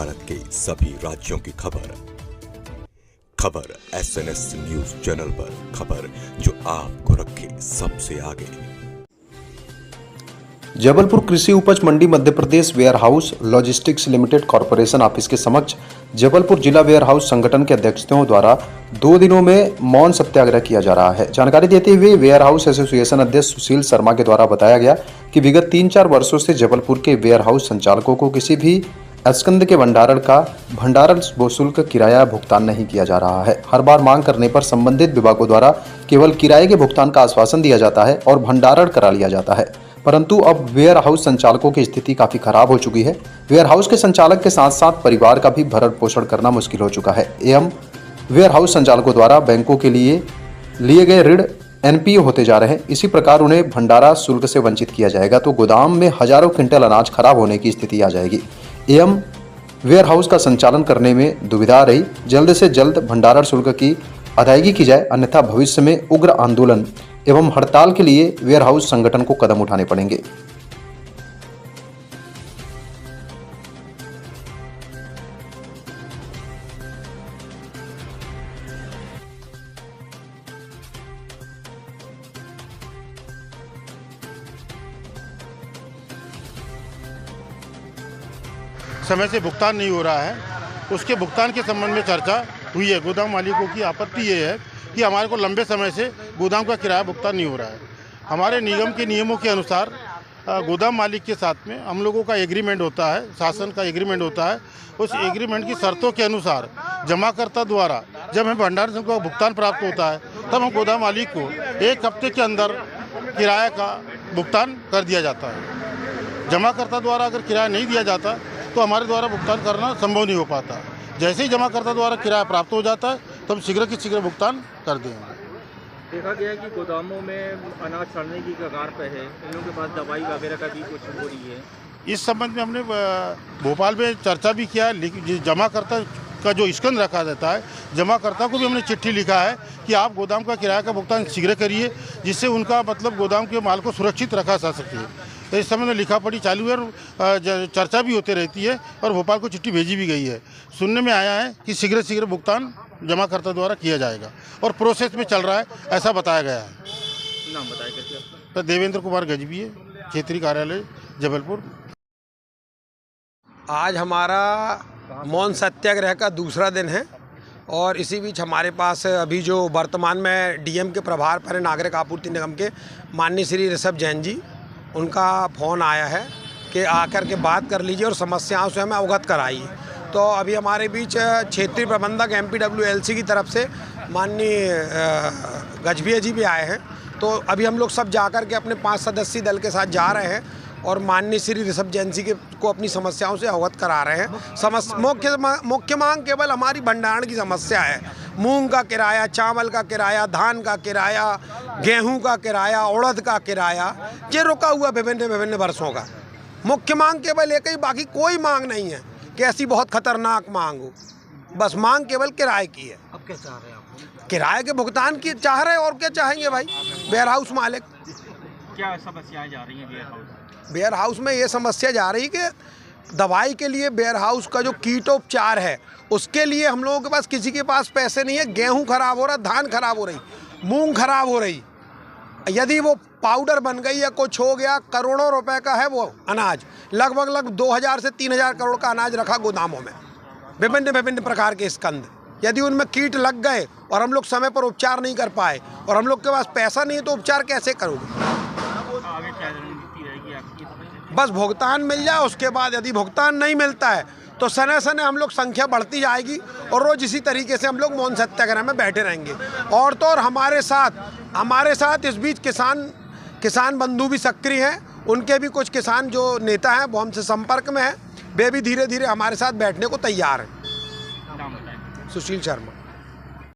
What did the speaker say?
भारत के सभी राज्यों की खबर SNS न्यूज चैनल पर, खबर जो आपको रखे सबसे आगे। जबलपुर कृषि उपज मंडी Madhya Pradesh warehouse logistics limited corporation office के समक्ष जबलपुर जिला वेयर हाउस संगठन के अध्यक्षों द्वारा 2 दिनों में मौन सत्याग्रह किया जा रहा है। जानकारी देते हुए वेयर हाउस एसोसिएशन अध्यक्ष सुशील शर्मा के द्वारा बताया गया कि विगत 3-4 वर्षों से जबलपुर के वेयर हाउस संचालकों को किसी भी स्कंद के भंडारण शुल्क किराया भुगतान नहीं किया जा रहा है। हर बार मांग करने पर संबंधित विभागों द्वारा केवल किराए के भुगतान का आश्वासन दिया जाता है और भंडारण करा लिया जाता है, परंतु अब वेयर हाउस संचालकों की स्थिति काफी खराब हो चुकी है। वेयर हाउस के संचालक के साथ साथ परिवार का भी भरण पोषण करना मुश्किल हो चुका है एवं वेयर हाउस संचालकों द्वारा बैंकों के लिए गए ऋण NPA होते जा रहे हैं। इसी प्रकार उन्हें भंडारा शुल्क से वंचित किया जाएगा तो गोदाम में हजारों क्विंटल अनाज खराब होने की स्थिति आ जाएगी एवं वेयर हाउस का संचालन करने में दुविधा आ रही। जल्द से जल्द भंडारण शुल्क की अदायगी की जाए, अन्यथा भविष्य में उग्र आंदोलन एवं हड़ताल के लिए वेयर हाउस संगठन को कदम उठाने पड़ेंगे। समय से भुगतान नहीं हो रहा है, उसके भुगतान के संबंध में चर्चा हुई है। गोदाम मालिकों की आपत्ति ये है कि हमारे को लंबे समय से गोदाम का किराया भुगतान नहीं हो रहा है। हमारे निगम के नियमों के अनुसार गोदाम मालिक के साथ में हम लोगों का एग्रीमेंट होता है, शासन का एग्रीमेंट होता है। उस एग्रीमेंट की शर्तों के अनुसार जमाकर्ता द्वारा जब हमें भंडारण शुल्क का भुगतान प्राप्त होता है तब हम गोदाम मालिक को 1 हफ्ते के अंदर किराया का भुगतान कर दिया जाता है। जमाकर्ता द्वारा अगर किराया नहीं दिया जाता तो हमारे द्वारा भुगतान करना संभव नहीं हो पाता। जैसे ही जमाकर्ता द्वारा किराया प्राप्त हो जाता है तो हम शीघ्र की शीघ्र भुगतान कर देंगे। देखा गया कि गोदामों में अनाज सड़ने की कगार पे है, इन लोगों के पास दवाई वगैरह का भी कुछ हो रही है। इस संबंध में हमने भोपाल में चर्चा भी किया है, लेकिन जमाकर्ता का जो स्कंद रखा जाता है, जमाकर्ता को भी हमने चिट्ठी लिखा है कि आप गोदाम का किराया का भुगतान शीघ्र करिए, जिससे उनका मतलब गोदाम के माल को सुरक्षित रखा जा सके। तो इस समय में लिखा पढ़ी चालू है और चर्चा भी होती रहती है और भोपाल को चिट्ठी भेजी भी गई है। सुनने में आया है कि शीघ्र शीघ्र भुगतान जमाकर्ता द्वारा किया जाएगा और प्रोसेस में चल रहा है, ऐसा बताया गया है। नाम बताइए। तो देवेंद्र कुमार गजबीये, क्षेत्रीय कार्यालय जबलपुर। आज हमारा मौन सत्याग्रह का दूसरा दिन है और इसी बीच हमारे पास अभी जो वर्तमान में DM के प्रभार पर नागरिक आपूर्ति निगम के माननीय श्री ऋषभ जैन जी, उनका फ़ोन आया है कि आकर के बात कर लीजिए और समस्याओं से हमें अवगत कराइए। तो अभी हमारे बीच क्षेत्रीय प्रबंधक MPWLC की तरफ से माननीय गजबीये जी भी आए हैं। तो अभी हम लोग सब जाकर के अपने 5 सदस्यीय दल के साथ जा रहे हैं और माननीय श्री ऋषभ जैन जी को अपनी समस्याओं से अवगत करा रहे हैं। मुख्य मांग केवल हमारी भंडारण की समस्या है। मूंग का किराया, चावल का किराया, धान का किराया, गेहूं का किराया, उड़द का किराया, ये रुका हुआ विभिन्न वर्षों का। मुख्य मांग केवल एक ही, बाकी कोई मांग नहीं है कि ऐसी बहुत खतरनाक मांग हो। बस मांग केवल किराए की है। अब क्या चाह रहे हैं आप? किराए के भुगतान की चाह रहे हैं, और क्या चाहेंगे भाई वेयर हाउस मालिक। क्या समस्याएं जा रही हैं वेयर हाउस? वेयर हाउस में ये समस्या जा रही कि दवाई के लिए वेयर हाउस का जो कीटोपचार है उसके लिए हम लोगों के पास किसी के पास पैसे नहीं है। गेहूं खराब हो रहा, धान खराब हो रही, मूंग खराब हो रही। यदि वो पाउडर बन गई या कुछ हो गया, करोड़ों रुपए का है वो अनाज, लगभग 2000 से 3000 करोड़ का अनाज रखा गोदामों में, विभिन्न प्रकार के स्कंद। यदि उनमें कीट लग गए और हम लोग समय पर उपचार नहीं कर पाए और हम लोग के पास पैसा नहीं है तो उपचार कैसे करोगे? आगे क्या रणनीति रहेगी आपकी? बस भुगतान मिल जाए, उसके बाद यदि भुगतान नहीं मिलता है तो सने हम लोग संख्या बढ़ती जाएगी और रोज इसी तरीके से हम लोग मौन सत्याग्रह में बैठे रहेंगे। और तो और हमारे साथ इस बीच किसान बंधु भी सक्रिय हैं। उनके भी कुछ किसान जो नेता हैं वो हमसे संपर्क में हैं, वे भी धीरे धीरे हमारे साथ बैठने को तैयार हैं। नाम बताएं। सुशील शर्मा।